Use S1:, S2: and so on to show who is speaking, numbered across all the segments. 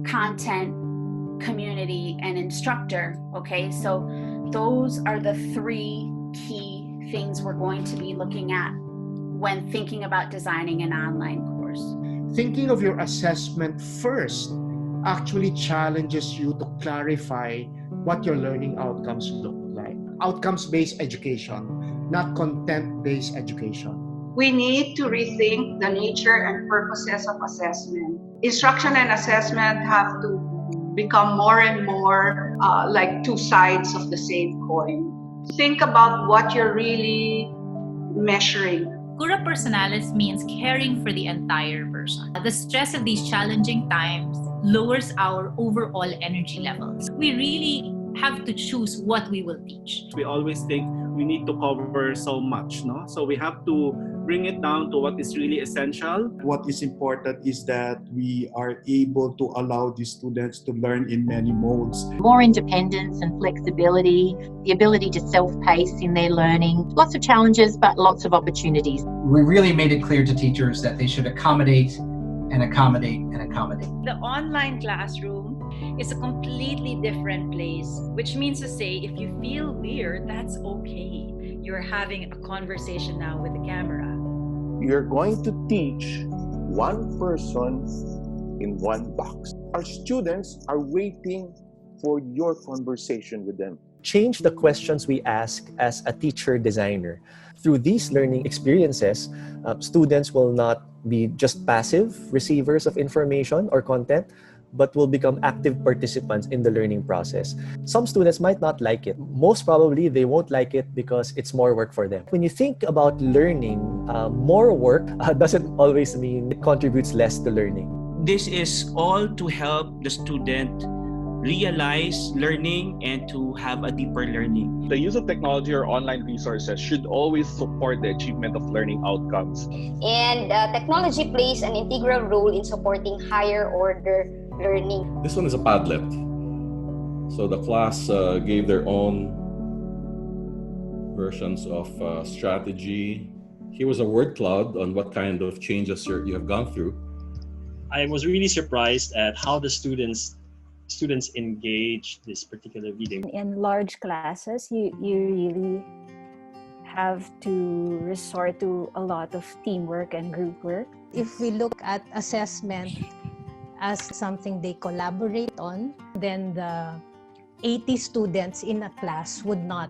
S1: content, community, and instructor. Okay, so those are the three key things we're going to be looking at when thinking about designing an online course.
S2: Thinking of your assessment first actually challenges you to clarify what your learning outcomes look like. Outcomes-based education, not content-based education.
S3: We need to rethink the nature and purposes of assessment. Instruction and assessment have to become more and more like two sides of the same coin. Think about what you're really measuring.
S4: Cura Personalis means caring for the entire person. The stress of these challenging times lowers our overall energy levels. We really have to choose what we will teach.
S5: We always think we need to cover so much, no? So we have to bring it down to what is really essential.
S6: What is important is that we are able to allow the students to learn in many modes.
S7: More independence and flexibility, the ability to self-pace in their learning. Lots of challenges, but lots of opportunities.
S8: We really made it clear to teachers that they should accommodate and accommodate and accommodate.
S9: The online classroom is a completely different place, which means to say, if you feel weird, that's okay. You're having a conversation now with the camera.
S10: You're going to teach one person in one box. Our students are waiting for your conversation with them.
S11: Change the questions we ask as a teacher designer. Through these learning experiences, students will not be just passive receivers of information or content, but will become active participants in the learning process. Some students might not like it. Most probably, they won't like it because it's more work for them. When you think about learning, more work doesn't always mean it contributes less to learning.
S12: This is all to help the student realize learning and to have a deeper learning.
S13: The use of technology or online resources should always support the achievement of learning outcomes.
S14: And technology plays an integral role in supporting higher order learning.
S15: This one is a Padlet. So the class gave their own versions of strategy. Here was a word cloud on what kind of changes you have gone through.
S16: I was really surprised at how the students engage this particular video.
S17: In large classes, you really have to resort to a lot of teamwork and group work.
S18: If we look at assessment as something they collaborate on, then the 80 students in a class would not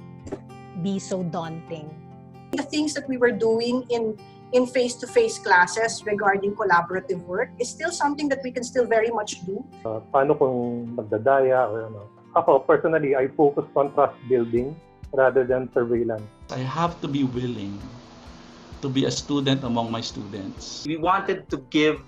S18: be so daunting.
S19: The things that we were doing in face-to-face classes regarding collaborative work is still something that we can still very much do.
S20: Paano kung magdadaya or ano? Ako, personally, I focus on trust building rather than surveillance.
S3: I have to be willing to be a student among my students.
S5: We wanted to give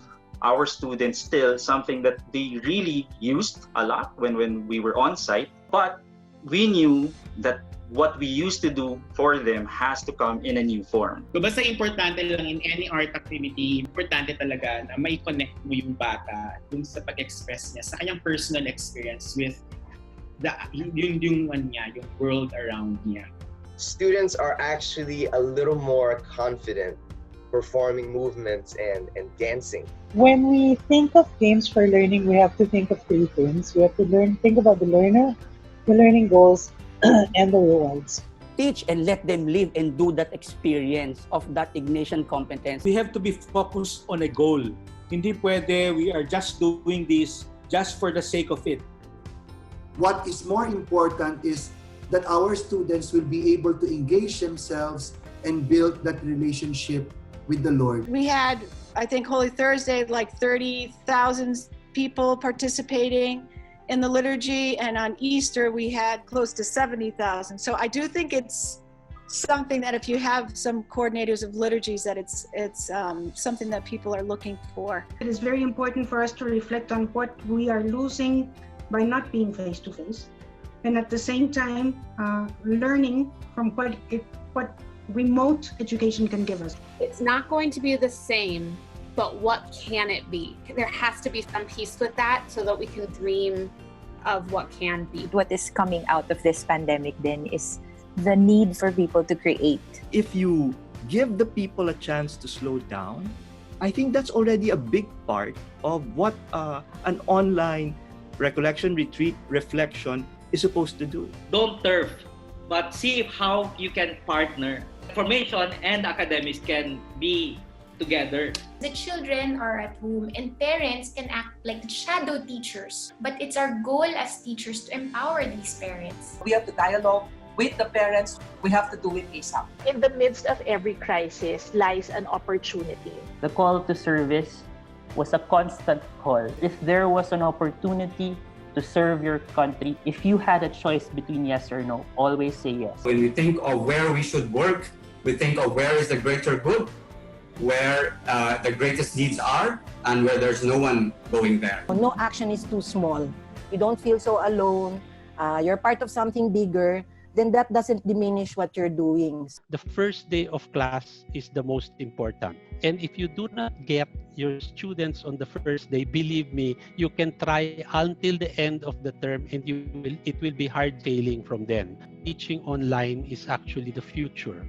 S5: our students still something that they really used a lot when we were on site, but we knew that what we used to do for them has to come in a new form.
S2: So basta importante lang in any art activity, importante talaga na may connect mo yung bata dun sa pag-express niya sa kanyang personal experience with yung world around niya.
S19: Students are actually a little more confident performing movements and dancing.
S9: When we think of games for learning, we have to think of three things. We have to think about the learner, the learning goals, and the rewards.
S4: Teach and let them live and do that experience of that ignition competence.
S7: We have to be focused on a goal. Hindi pwede we are just doing this just for the sake of it.
S12: What is more important is that our students will be able to engage themselves and build that relationship with the Lord.
S15: We had, I think, Holy Thursday, like 30,000 people participating in the liturgy, and on Easter we had close to 70,000. So I do think it's something that if you have some coordinators of liturgies, that it's something that people are looking for.
S13: It is very important for us to reflect on what we are losing by not being face-to-face, and at the same time learning from what remote education can give us.
S1: It's not going to be the same, but what can it be? There has to be some peace with that so that we can dream of what can be.
S20: What is coming out of this pandemic then is the need for people to create.
S11: If you give the people a chance to slow down
S21: I think that's already a big part of what an online recollection retreat reflection is supposed to do.
S22: Don't turf, but see how you can partner. Formation and academics can be together.
S23: The children are at home and parents can act like shadow teachers. But it's our goal as teachers to empower these parents.
S24: We have to dialogue with the parents. We have to do it ASAP.
S25: In the midst of every crisis lies an opportunity.
S26: The call to service was a constant call. If there was an opportunity to serve your country, if you had a choice between yes or no, always say yes.
S27: When we think of where we should work, we think of where is the greater good, where the greatest needs are, and where there's no one going there.
S28: No action is too small. You don't feel so alone. You're part of something bigger. Then that doesn't diminish what you're doing.
S29: The first day of class is the most important. And if you do not get your students on the first day, believe me, you can try until the end of the term and it will be hard failing from then. Teaching online is actually the future.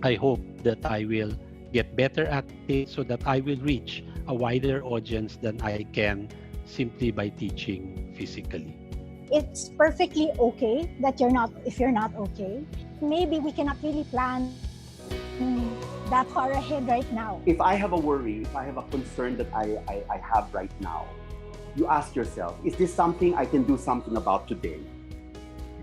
S29: I hope that I will get better at it so that I will reach a wider audience than I can simply by teaching physically.
S30: It's perfectly okay that if you're not okay. Maybe we cannot really plan that far ahead right now.
S31: If I have a worry, if I have a concern that I have right now, you ask yourself, is this something I can do something about today?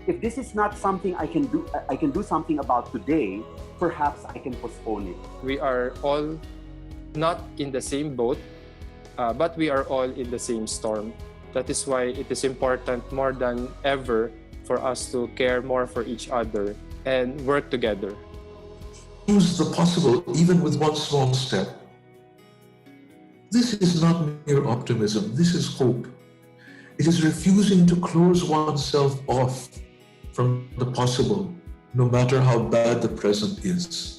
S31: If this is not something I can do something about today, perhaps I can postpone it.
S32: We are all not in the same boat, but we are all in the same storm. That is why it is important more than ever for us to care more for each other and work together.
S33: Choose the possible even with one small step. This is not mere optimism, this is hope. It is refusing to close oneself off from the possible, no matter how bad the present is.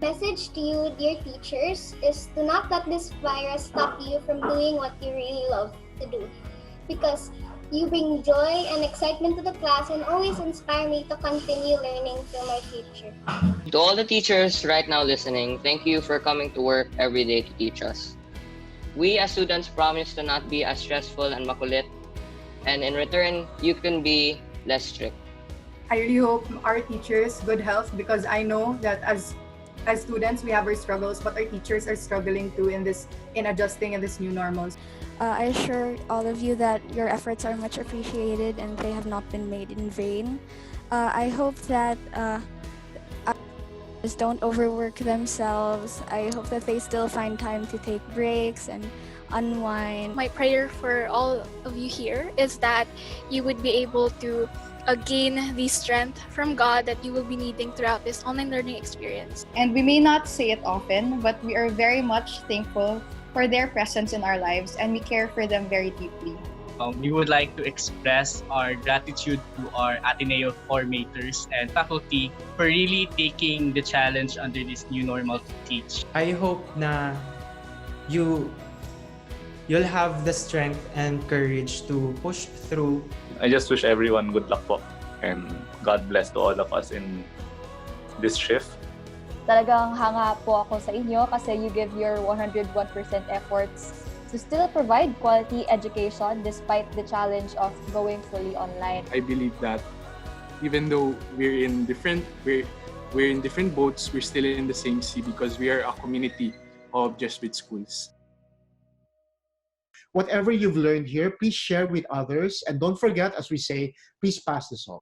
S34: Message to you, dear teachers, is to not let this virus stop you from doing what you really love to do, because you bring joy and excitement to the class and always inspire me to continue learning through my future.
S35: To all the teachers right now listening, thank you for coming to work every day to teach us. We as students promise to not be as stressful and makulit, and in return, you can be less strict.
S36: I really hope our teachers good health, because I know that as students we have our struggles, but our teachers are struggling too in adjusting in this new normals.
S37: I assure all of you that your efforts are much appreciated and they have not been made in vain. I hope that just don't overwork themselves. I hope that they still find time to take breaks and unwind.
S38: My prayer for all of you here is that you would be able to gain the strength from God that you will be needing throughout this online learning experience.
S39: And we may not say it often, but we are very much thankful for their presence in our lives, and we care for them very deeply.
S40: We would like to express our gratitude to our Ateneo formators and faculty for really taking the challenge under this new normal to teach.
S41: I hope na you'll have the strength and courage to push through.
S42: I just wish everyone good luck po, and God bless to all of us in this shift. Talagang hanga po ako sa inyo kasi you give your 101% efforts to still provide quality education despite the challenge of going fully online.
S43: I believe that even though we're in different boats, we're still in the same sea because we are a community of Jesuit schools.
S2: Whatever you've learned here, please share with others. And don't forget, as we say, please pass this on.